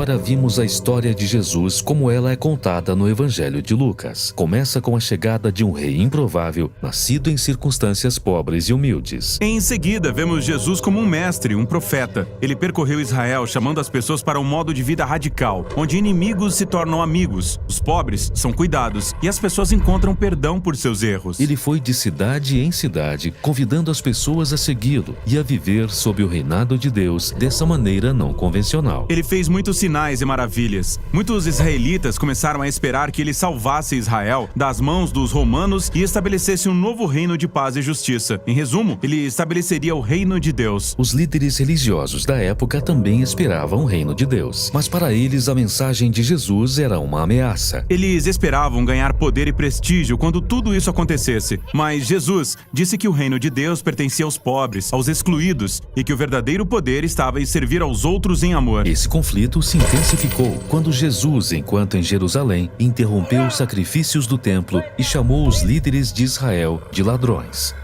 Agora vimos a história de Jesus como ela é contada no Evangelho de Lucas. Começa com a chegada de um rei improvável, nascido em circunstâncias pobres e humildes. Em seguida, vemos Jesus como um mestre, um profeta. Ele percorreu Israel chamando as pessoas para um modo de vida radical, onde inimigos se tornam amigos, os pobres são cuidados e as pessoas encontram perdão por seus erros. Ele foi de cidade em cidade, convidando as pessoas a segui-lo e a viver sob o reinado de Deus dessa maneira não convencional. Ele fez muitos sinais e maravilhas. Muitos israelitas começaram a esperar que ele salvasse Israel das mãos dos romanos e estabelecesse um novo reino de paz e justiça. Em resumo, ele estabeleceria o reino de Deus. Os líderes religiosos da época também esperavam o reino de Deus, mas para eles a mensagem de Jesus era uma ameaça. Eles esperavam ganhar poder e prestígio quando tudo isso acontecesse, mas Jesus disse que o reino de Deus pertencia aos pobres, aos excluídos, e que o verdadeiro poder estava em servir aos outros em amor. Esse conflito se intensificou quando Jesus, enquanto em Jerusalém, interrompeu os sacrifícios do templo e chamou os líderes de Israel de ladrões.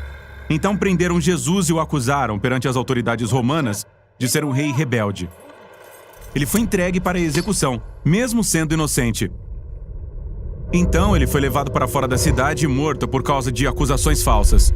Então prenderam Jesus e o acusaram perante as autoridades romanas de ser um rei rebelde. Ele foi entregue para a execução, mesmo sendo inocente. Então ele foi levado para fora da cidade e morto por causa de acusações falsas.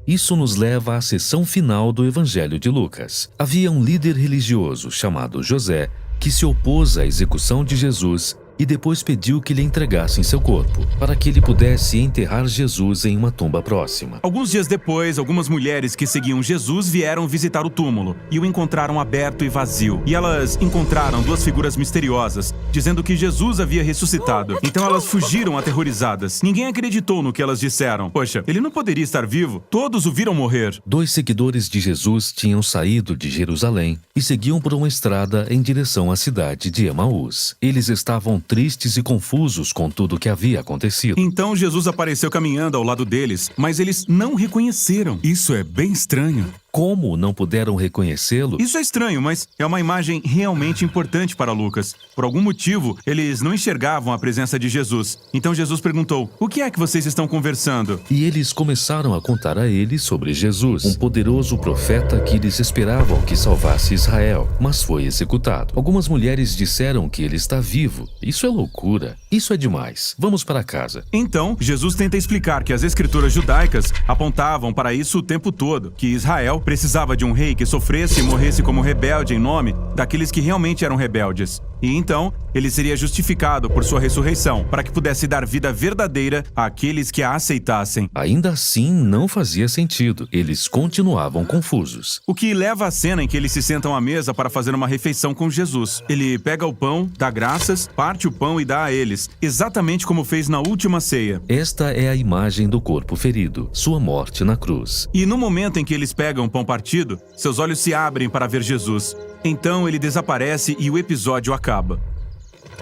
Isso nos leva à seção final do Evangelho de Lucas. Havia um líder religioso chamado José que se opôs à execução de Jesus e depois pediu que lhe entregassem seu corpo, para que ele pudesse enterrar Jesus em uma tumba próxima. Alguns dias depois, algumas mulheres que seguiam Jesus vieram visitar o túmulo e o encontraram aberto e vazio. E elas encontraram duas figuras misteriosas, dizendo que Jesus havia ressuscitado. Então elas fugiram aterrorizadas. Ninguém acreditou no que elas disseram. Poxa, ele não poderia estar vivo? Todos o viram morrer. 2 seguidores de Jesus tinham saído de Jerusalém e seguiam por uma estrada em direção à cidade de Emaús. Eles estavam tristes e confusos com tudo o que havia acontecido. Então Jesus apareceu caminhando ao lado deles, mas eles não reconheceram. Isso é bem estranho. Como não puderam reconhecê-lo? Isso é estranho, mas é uma imagem realmente importante para Lucas. Por algum motivo, eles não enxergavam a presença de Jesus. Então Jesus perguntou: "O que é que vocês estão conversando?" E eles começaram a contar a ele sobre Jesus, um poderoso profeta que eles esperavam que salvasse Israel, mas foi executado. Algumas mulheres disseram que ele está vivo. Isso é loucura. Isso é demais. Vamos para casa. Então, Jesus tenta explicar que as escrituras judaicas apontavam para isso o tempo todo, que Israel precisava de um rei que sofresse e morresse como rebelde em nome daqueles que realmente eram rebeldes. E então, ele seria justificado por sua ressurreição, para que pudesse dar vida verdadeira àqueles que a aceitassem. Ainda assim, não fazia sentido. Eles continuavam confusos. O que leva à cena em que eles se sentam à mesa para fazer uma refeição com Jesus. Ele pega o pão, dá graças, parte o pão e dá a eles, exatamente como fez na última ceia. Esta é a imagem do corpo ferido, sua morte na cruz. E no momento em que eles pegam o pão partido, seus olhos se abrem para ver Jesus. Então ele desaparece e o episódio acaba.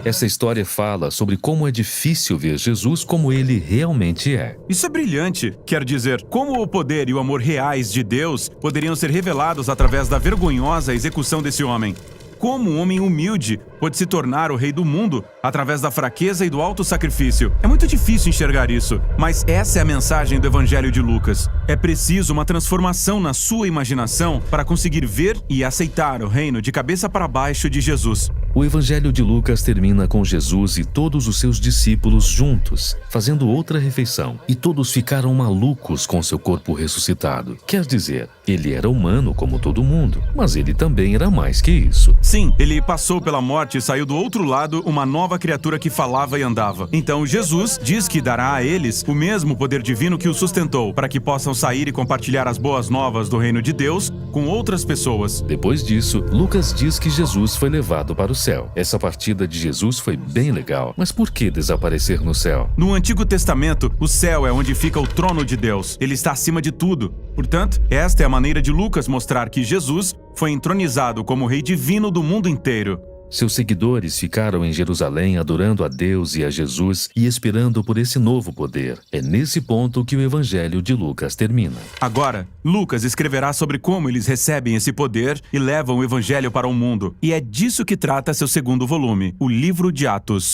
Essa história fala sobre como é difícil ver Jesus como ele realmente é. Isso é brilhante. Quer dizer, como o poder e o amor reais de Deus poderiam ser revelados através da vergonhosa execução desse homem. Como um homem humilde pode se tornar o rei do mundo através da fraqueza e do alto sacrifício. É muito difícil enxergar isso, mas essa é a mensagem do Evangelho de Lucas. É preciso uma transformação na sua imaginação para conseguir ver e aceitar o reino de cabeça para baixo de Jesus. O Evangelho de Lucas termina com Jesus e todos os seus discípulos juntos, fazendo outra refeição. E todos ficaram malucos com seu corpo ressuscitado. Quer dizer, ele era humano como todo mundo, mas ele também era mais que isso. Sim, ele passou pela morte e saiu do outro lado uma nova criatura que falava e andava. Então Jesus diz que dará a eles o mesmo poder divino que o sustentou, para que possam sair e compartilhar as boas novas do reino de Deus com outras pessoas. Depois disso, Lucas diz que Jesus foi levado para o céu. Essa partida de Jesus foi bem legal, mas por que desaparecer no céu? No Antigo Testamento, o céu é onde fica o trono de Deus. Ele está acima de tudo. Portanto, esta é a maneira de Lucas mostrar que Jesus foi entronizado como Rei divino do mundo inteiro. Seus seguidores ficaram em Jerusalém adorando a Deus e a Jesus e esperando por esse novo poder. É nesse ponto que o Evangelho de Lucas termina. Agora, Lucas escreverá sobre como eles recebem esse poder e levam o Evangelho para o mundo. E é disso que trata seu segundo volume, o Livro de Atos.